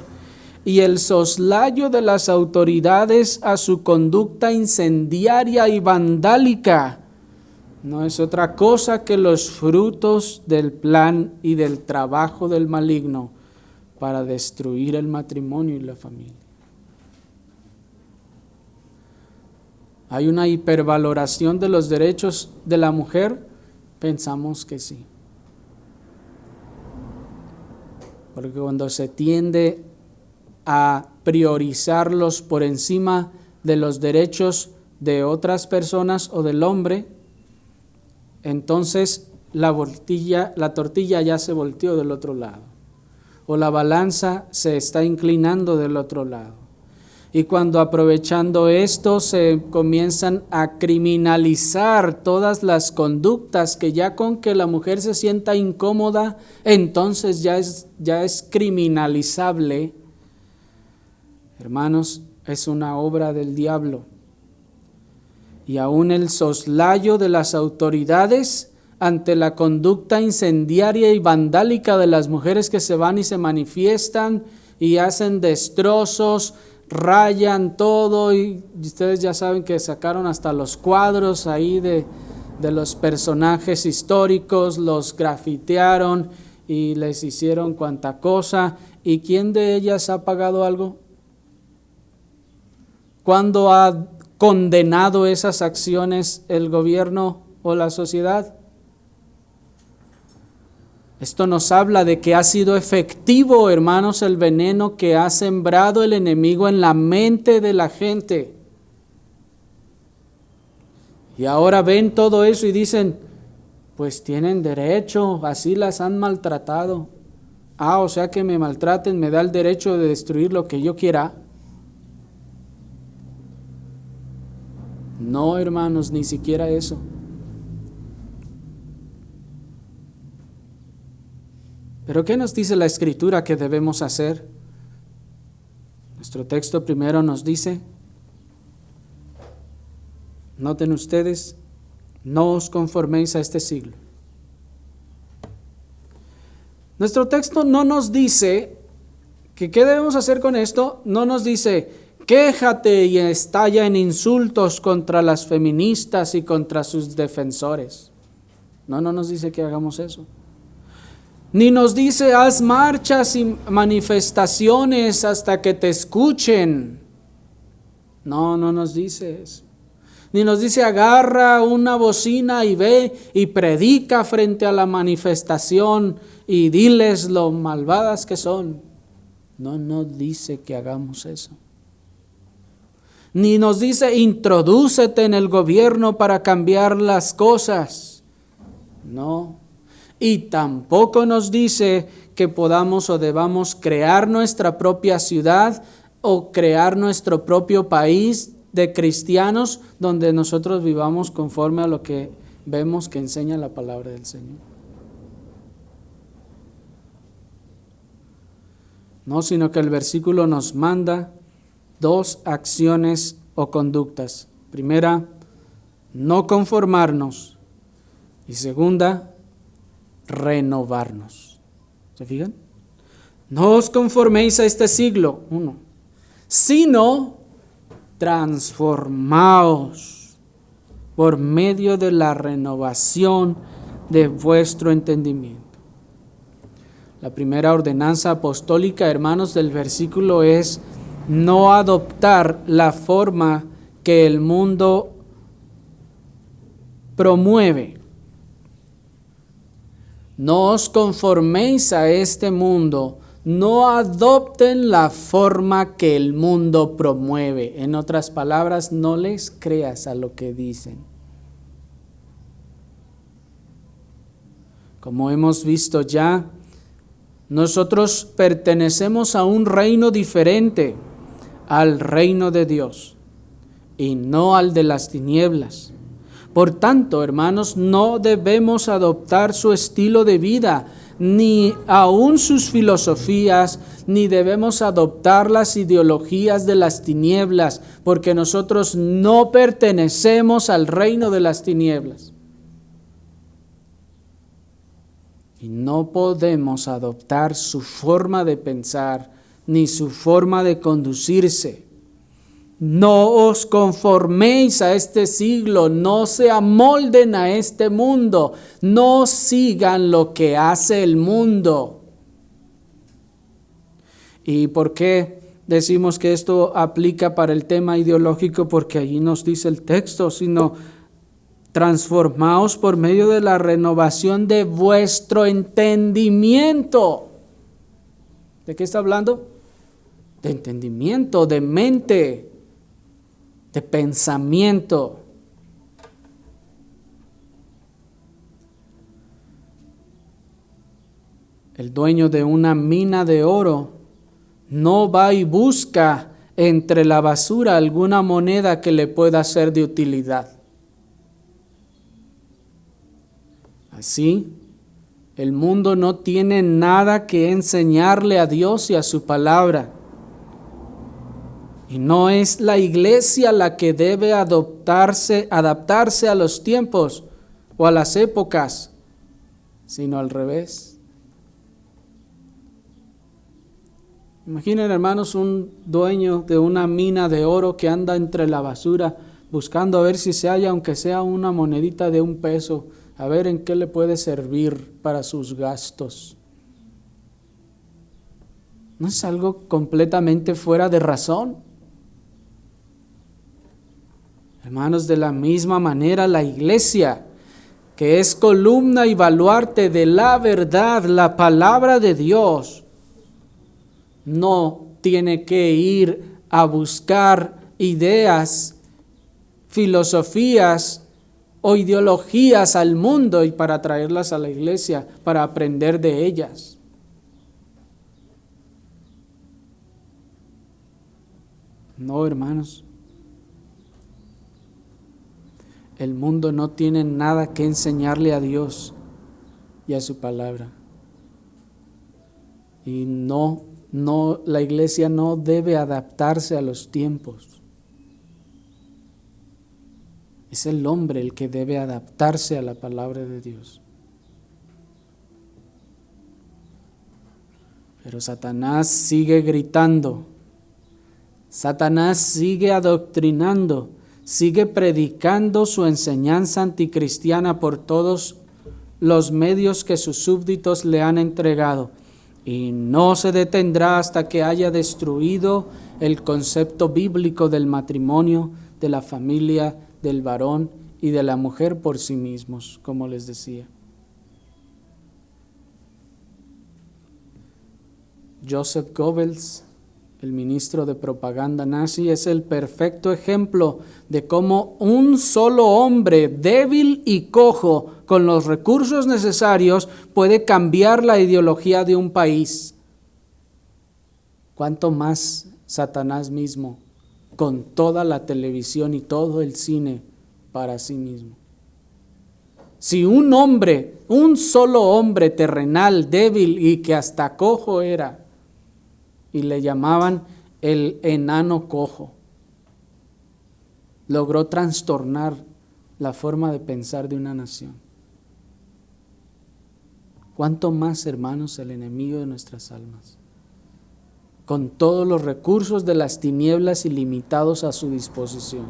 y el soslayo de las autoridades a su conducta incendiaria y vandálica no es otra cosa que los frutos del plan y del trabajo del maligno para destruir el matrimonio y la familia. ¿Hay una hipervaloración de los derechos de la mujer? Pensamos que sí. Porque cuando se tiende a priorizarlos por encima de los derechos de otras personas o del hombre, entonces la tortilla ya se volteó del otro lado, o la balanza se está inclinando del otro lado. Y cuando aprovechando esto se comienzan a criminalizar todas las conductas que ya con que la mujer se sienta incómoda, entonces ya es criminalizable. Hermanos, es una obra del diablo. Y aún el soslayo de las autoridades ante la conducta incendiaria y vandálica de las mujeres que se van y se manifiestan y hacen destrozos, rayan todo, y ustedes ya saben que sacaron hasta los cuadros ahí de los personajes históricos, los grafitearon y les hicieron cuanta cosa. ¿Y quién de ellas ha pagado algo? ¿Cuándo ha condenado esas acciones el gobierno o la sociedad? Esto nos habla de que ha sido efectivo, hermanos, el veneno que ha sembrado el enemigo en la mente de la gente. Y ahora ven todo eso y dicen, pues tienen derecho, así las han maltratado. O sea que me maltraten, me da el derecho de destruir lo que yo quiera. No, hermanos, ni siquiera eso. Pero ¿qué nos dice la Escritura que debemos hacer? Nuestro texto primero nos dice, noten ustedes, no os conforméis a este siglo. Nuestro texto no nos dice que qué debemos hacer con esto, no nos dice, quéjate y estalla en insultos contra las feministas y contra sus defensores. No nos dice que hagamos eso. Ni nos dice, haz marchas y manifestaciones hasta que te escuchen. No nos dice eso. Ni nos dice, agarra una bocina y ve y predica frente a la manifestación y diles lo malvadas que son. No dice que hagamos eso. Ni nos dice, introdúcete en el gobierno para cambiar las cosas. No. Y tampoco nos dice que podamos o debamos crear nuestra propia ciudad o crear nuestro propio país de cristianos donde nosotros vivamos conforme a lo que vemos que enseña la palabra del Señor. No, sino que el versículo nos manda dos acciones o conductas. Primera, no conformarnos. Y segunda, renovarnos. ¿Se fijan? No os conforméis a este siglo, sino transformaos por medio de la renovación de vuestro entendimiento. La primera ordenanza apostólica, hermanos, del versículo es no adoptar la forma que el mundo promueve. No os conforméis a este mundo, no adopten la forma que el mundo promueve. En otras palabras, no les creas a lo que dicen. Como hemos visto ya, nosotros pertenecemos a un reino diferente, al reino de Dios, y no al de las tinieblas. Por tanto, hermanos, no debemos adoptar su estilo de vida. ni aun sus filosofías, ni debemos adoptar las ideologías de las tinieblas, porque nosotros no pertenecemos al reino de las tinieblas. Y no podemos adoptar su forma de pensar, ni su forma de conducirse. No os conforméis a este siglo, no se amolden a este mundo, no sigan lo que hace el mundo. ¿Y por qué decimos que esto aplica para el tema ideológico? Porque allí nos dice el texto, sino transformaos por medio de la renovación de vuestro entendimiento. ¿De qué está hablando? De entendimiento, de mente, de pensamiento. El dueño de una mina de oro no va y busca entre la basura alguna moneda que le pueda ser de utilidad. Así, el mundo no tiene nada que enseñarle a Dios y a su palabra. Y no es la iglesia la que debe adaptarse a los tiempos o a las épocas, sino al revés. Imaginen, hermanos, un dueño de una mina de oro que anda entre la basura buscando a ver si se halla, aunque sea una monedita de $1, a ver en qué le puede servir para sus gastos. ¿No es algo completamente fuera de razón? Hermanos, de la misma manera la iglesia, que es columna y baluarte de la verdad, la palabra de Dios, no tiene que ir a buscar ideas, filosofías o ideologías al mundo y para traerlas a la iglesia, para aprender de ellas. No, hermanos. El mundo no tiene nada que enseñarle a Dios y a su palabra. Y la iglesia no debe adaptarse a los tiempos. Es el hombre el que debe adaptarse a la palabra de Dios. Pero Satanás sigue gritando. Satanás sigue adoctrinando. Sigue predicando su enseñanza anticristiana por todos los medios que sus súbditos le han entregado. Y no se detendrá hasta que haya destruido el concepto bíblico del matrimonio, de la familia, del varón y de la mujer por sí mismos, como les decía. Joseph Goebbels, el ministro de propaganda nazi, es el perfecto ejemplo de cómo un solo hombre débil y cojo con los recursos necesarios puede cambiar la ideología de un país. ¿Cuánto más Satanás mismo, con toda la televisión y todo el cine para sí mismo? Si un hombre, un solo hombre terrenal, débil y que hasta cojo era, y le llamaban el enano cojo, logró trastornar la forma de pensar de una nación. ¿Cuánto más, hermanos, el enemigo de nuestras almas, con todos los recursos de las tinieblas ilimitados a su disposición?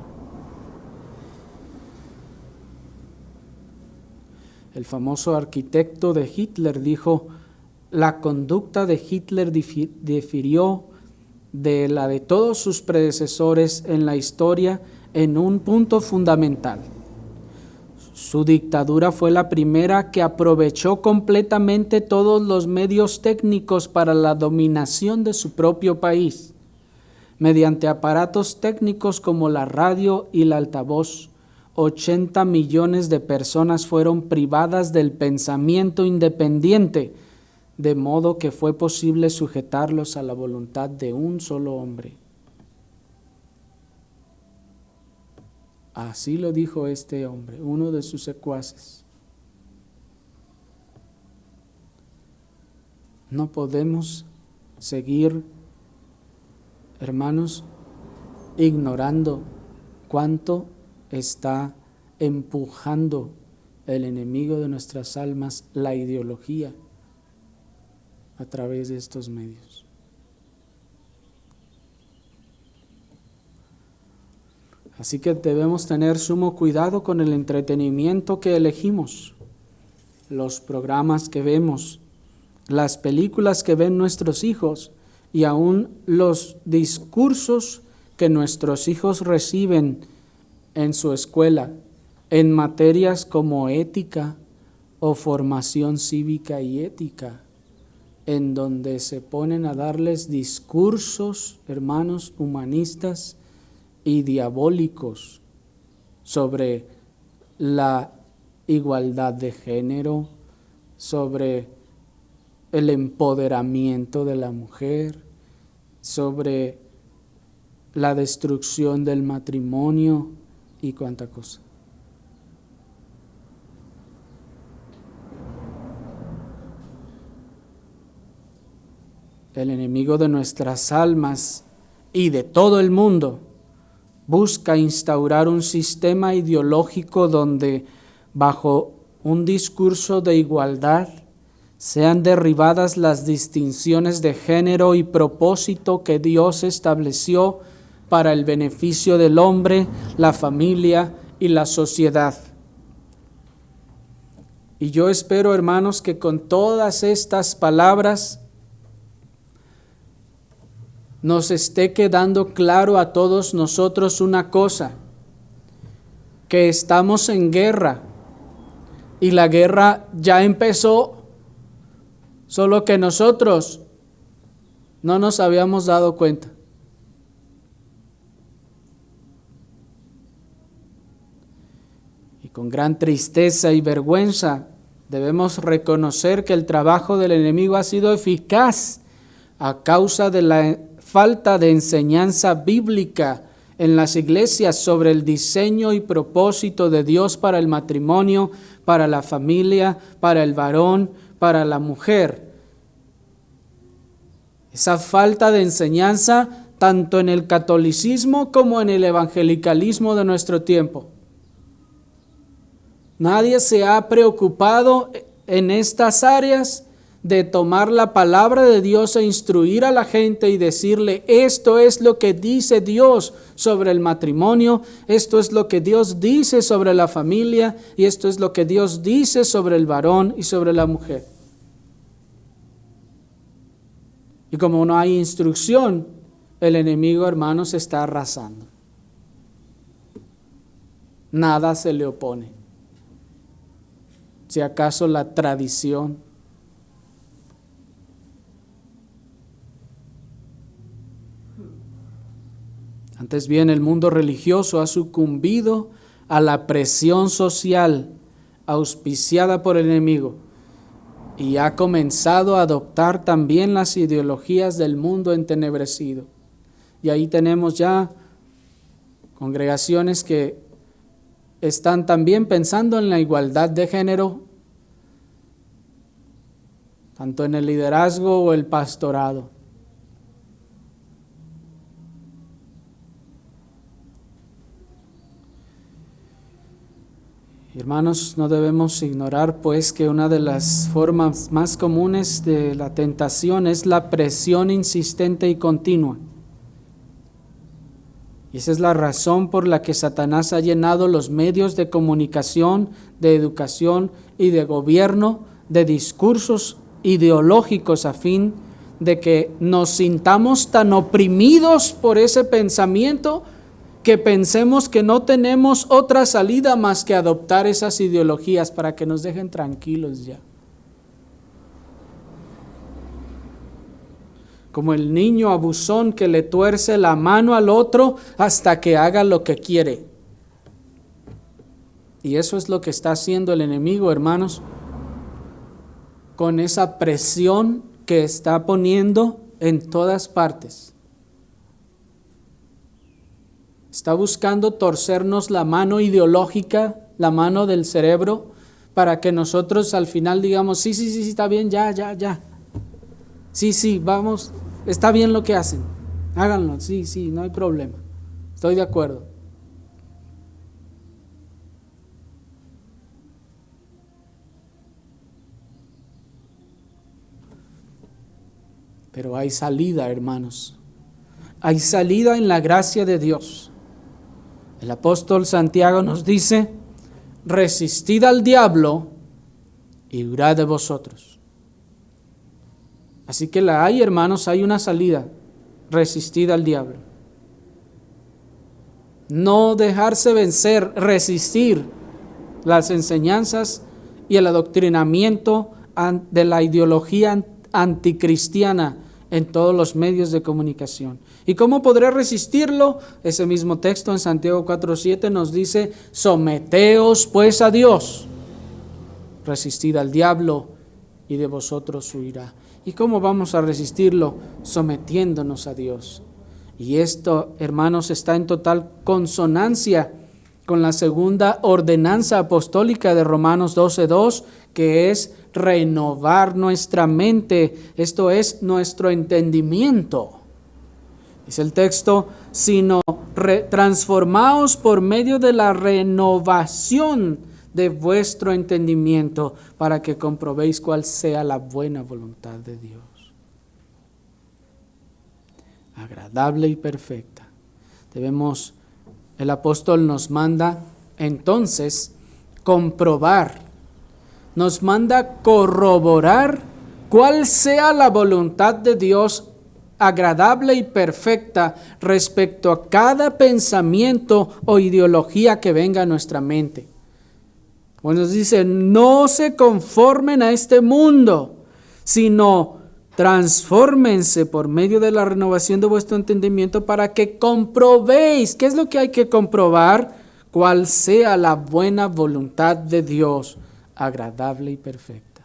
El famoso arquitecto de Hitler dijo: la conducta de Hitler difirió de la de todos sus predecesores en la historia en un punto fundamental. Su dictadura fue la primera que aprovechó completamente todos los medios técnicos para la dominación de su propio país, mediante aparatos técnicos como la radio y el altavoz. 80 millones de personas fueron privadas del pensamiento independiente, de modo que fue posible sujetarlos a la voluntad de un solo hombre. Así lo dijo este hombre, uno de sus secuaces. No podemos seguir, hermanos, ignorando cuánto está empujando el enemigo de nuestras almas, la ideología, a través de estos medios. Así que debemos tener sumo cuidado con el entretenimiento que elegimos, los programas que vemos, las películas que ven nuestros hijos y aún los discursos que nuestros hijos reciben en su escuela, en materias como ética o formación cívica y ética, en donde se ponen a darles discursos, hermanos, humanistas y diabólicos sobre la igualdad de género, sobre el empoderamiento de la mujer, sobre la destrucción del matrimonio y cuánta cosa. El enemigo de nuestras almas y de todo el mundo busca instaurar un sistema ideológico donde, bajo un discurso de igualdad, sean derribadas las distinciones de género y propósito que Dios estableció para el beneficio del hombre, la familia y la sociedad. Y yo espero, hermanos, que con todas estas palabras nos esté quedando claro a todos nosotros una cosa, que estamos en guerra y la guerra ya empezó, solo que nosotros no nos habíamos dado cuenta. Y con gran tristeza y vergüenza debemos reconocer que el trabajo del enemigo ha sido eficaz a causa de la falta de enseñanza bíblica en las iglesias sobre el diseño y propósito de Dios para el matrimonio, para la familia, para el varón, para la mujer. Esa falta de enseñanza tanto en el catolicismo como en el evangelicalismo de nuestro tiempo. Nadie se ha preocupado en estas áreas de tomar la palabra de Dios e instruir a la gente y decirle: esto es lo que dice Dios sobre el matrimonio, esto es lo que Dios dice sobre la familia y esto es lo que Dios dice sobre el varón y sobre la mujer. Y como no hay instrucción, el enemigo, hermanos, está arrasando. Nada se le opone. Si acaso la tradición. Antes bien, el mundo religioso ha sucumbido a la presión social auspiciada por el enemigo y ha comenzado a adoptar también las ideologías del mundo entenebrecido. Y ahí tenemos ya congregaciones que están también pensando en la igualdad de género, tanto en el liderazgo o el pastorado. Hermanos, no debemos ignorar pues que una de las formas más comunes de la tentación es la presión insistente y continua. Y esa es la razón por la que Satanás ha llenado los medios de comunicación, de educación y de gobierno de discursos ideológicos a fin de que nos sintamos tan oprimidos por ese pensamiento que pensemos que no tenemos otra salida más que adoptar esas ideologías para que nos dejen tranquilos ya. Como el niño abusón que le tuerce la mano al otro hasta que haga lo que quiere. Y eso es lo que está haciendo el enemigo, hermanos, con esa presión que está poniendo en todas partes. Está buscando torcernos la mano ideológica, la mano del cerebro, para que nosotros al final digamos, sí, está bien, ya. Sí, vamos, está bien lo que hacen, háganlo, sí, no hay problema, estoy de acuerdo. Pero hay salida, hermanos, hay salida en la gracia de Dios. El apóstol Santiago nos dice: resistid al diablo y huirá de vosotros. Así que hay, hermanos, hay una salida: resistid al diablo. No dejarse vencer, resistir las enseñanzas y el adoctrinamiento de la ideología anticristiana en todos los medios de comunicación. ¿Y cómo podré resistirlo? Ese mismo texto en Santiago 4:7 nos dice: someteos pues a Dios, resistid al diablo y de vosotros huirá. ¿Y cómo vamos a resistirlo? Sometiéndonos a Dios. Y esto, hermanos, está en total consonancia con la segunda ordenanza apostólica de Romanos 12:2, que es renovar nuestra mente, esto es, nuestro entendimiento. Dice el texto: sino transformaos por medio de la renovación de vuestro entendimiento, para que comprobéis cuál sea la buena voluntad de Dios, agradable y perfecta. El apóstol nos manda entonces comprobar, nos manda corroborar cuál sea la voluntad de Dios agradable y perfecta respecto a cada pensamiento o ideología que venga a nuestra mente. Bueno, nos dice: no se conformen a este mundo, sino transfórmense por medio de la renovación de vuestro entendimiento, para que comprobéis. ¿Qué es lo que hay que comprobar? Cuál sea la buena voluntad de Dios, agradable y perfecta.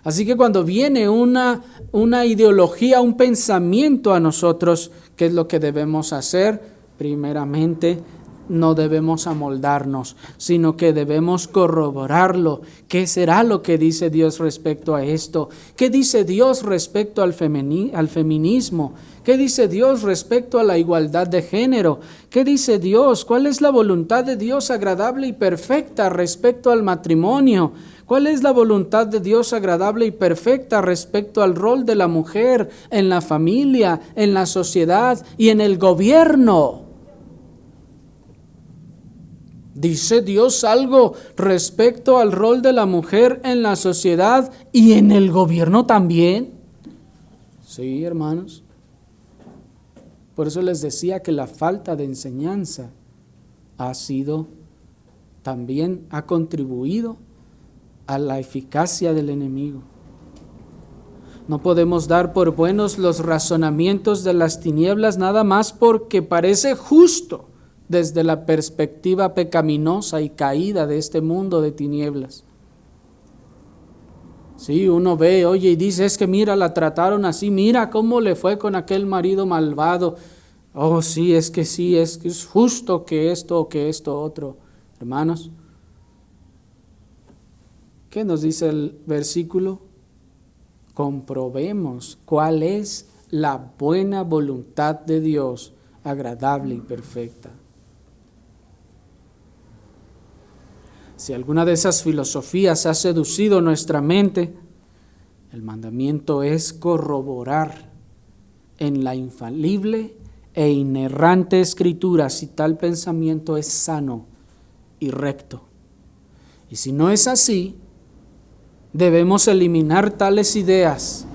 Así que cuando viene una ideología, un pensamiento a nosotros, ¿qué es lo que debemos hacer? Primeramente, no debemos amoldarnos, sino que debemos corroborarlo. ¿Qué será lo que dice Dios respecto a esto? ¿Qué dice Dios respecto al feminismo? ¿Qué dice Dios respecto a la igualdad de género? ¿Qué dice Dios? ¿Cuál es la voluntad de Dios agradable y perfecta respecto al matrimonio? ¿Cuál es la voluntad de Dios agradable y perfecta respecto al rol de la mujer en la familia, en la sociedad y en el gobierno? ¿Dice Dios algo respecto al rol de la mujer en la sociedad y en el gobierno también? Sí, hermanos. Por eso les decía que la falta de enseñanza ha contribuido a la eficacia del enemigo. No podemos dar por buenos los razonamientos de las tinieblas nada más porque parece justo desde la perspectiva pecaminosa y caída de este mundo de tinieblas. Sí, uno ve, oye, y dice: es que mira, la trataron así, mira cómo le fue con aquel marido malvado. Oh, sí, es que es justo que esto o que esto otro. Hermanos, ¿qué nos dice el versículo? Comprobemos cuál es la buena voluntad de Dios, agradable y perfecta. Si alguna de esas filosofías ha seducido nuestra mente, el mandamiento es corroborar en la infalible e inerrante Escritura si tal pensamiento es sano y recto. Y si no es así, debemos eliminar tales ideas,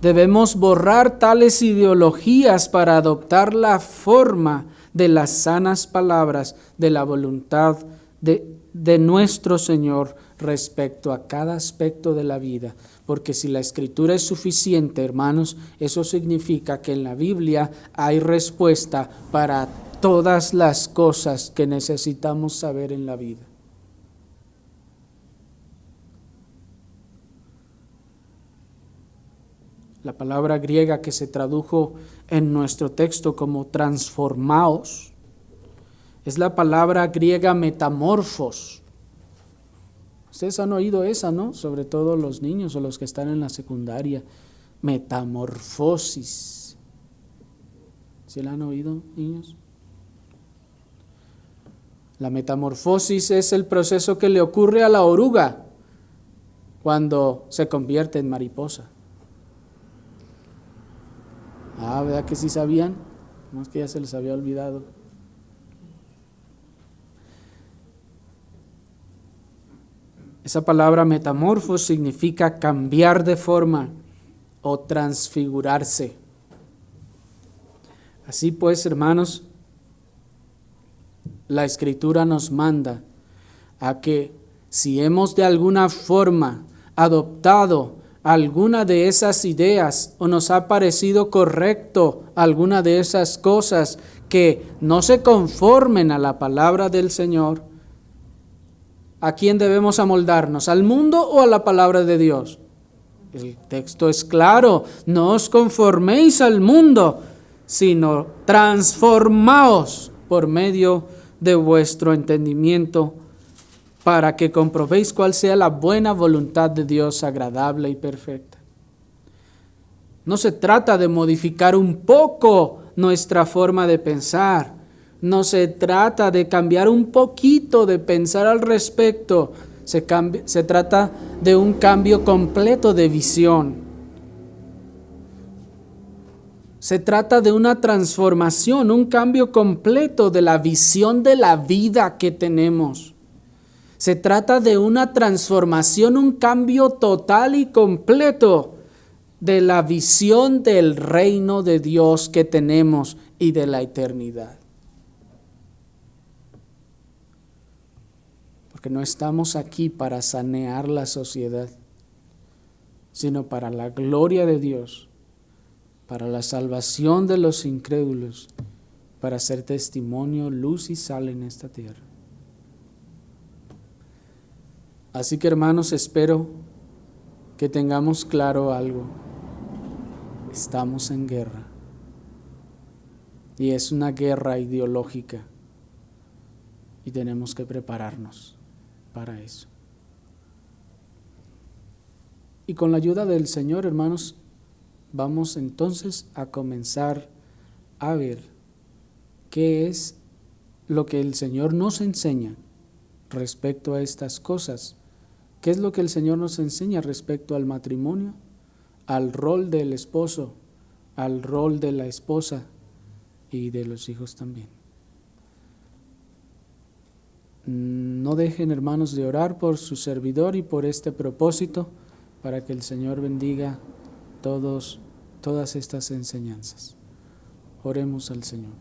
debemos borrar tales ideologías para adoptar la forma de las sanas palabras de la voluntad de nuestro Señor respecto a cada aspecto de la vida. Porque si la Escritura es suficiente, hermanos, eso significa que en la Biblia hay respuesta para todas las cosas que necesitamos saber en la vida. La palabra griega que se tradujo en nuestro texto como transformaos es la palabra griega metamorfos. Ustedes han oído esa, ¿no? Sobre todo los niños o los que están en la secundaria. Metamorfosis. ¿Sí la han oído, niños? La metamorfosis es el proceso que le ocurre a la oruga cuando se convierte en mariposa. ¿Verdad que sí sabían? No es que ya se les había olvidado. Esa palabra metamorfos significa cambiar de forma o transfigurarse. Así pues, hermanos, la Escritura nos manda a que si hemos de alguna forma adoptado alguna de esas ideas o nos ha parecido correcto alguna de esas cosas que no se conformen a la palabra del Señor, ¿a quién debemos amoldarnos? ¿Al mundo o a la palabra de Dios? El texto es claro: no os conforméis al mundo, sino transformaos por medio de vuestro entendimiento, para que comprobéis cuál sea la buena voluntad de Dios, agradable y perfecta. No se trata de modificar un poco nuestra forma de pensar, no se trata de cambiar un poquito de pensar al respecto, se trata de un cambio completo de visión. Se trata de una transformación, un cambio completo de la visión de la vida que tenemos. Se trata de una transformación, un cambio total y completo de la visión del reino de Dios que tenemos y de la eternidad. Porque no estamos aquí para sanear la sociedad, sino para la gloria de Dios, para la salvación de los incrédulos, para ser testimonio, luz y sal en esta tierra. Así que, hermanos, espero que tengamos claro algo. Estamos en guerra. Y es una guerra ideológica. Y tenemos que prepararnos para eso. Y con la ayuda del Señor, hermanos, vamos entonces a comenzar a ver qué es lo que el Señor nos enseña respecto a estas cosas. ¿Qué es lo que el Señor nos enseña respecto al matrimonio, al rol del esposo, al rol de la esposa y de los hijos también? No dejen, hermanos, de orar por su servidor y por este propósito, para que el Señor bendiga todas estas enseñanzas. Oremos al Señor.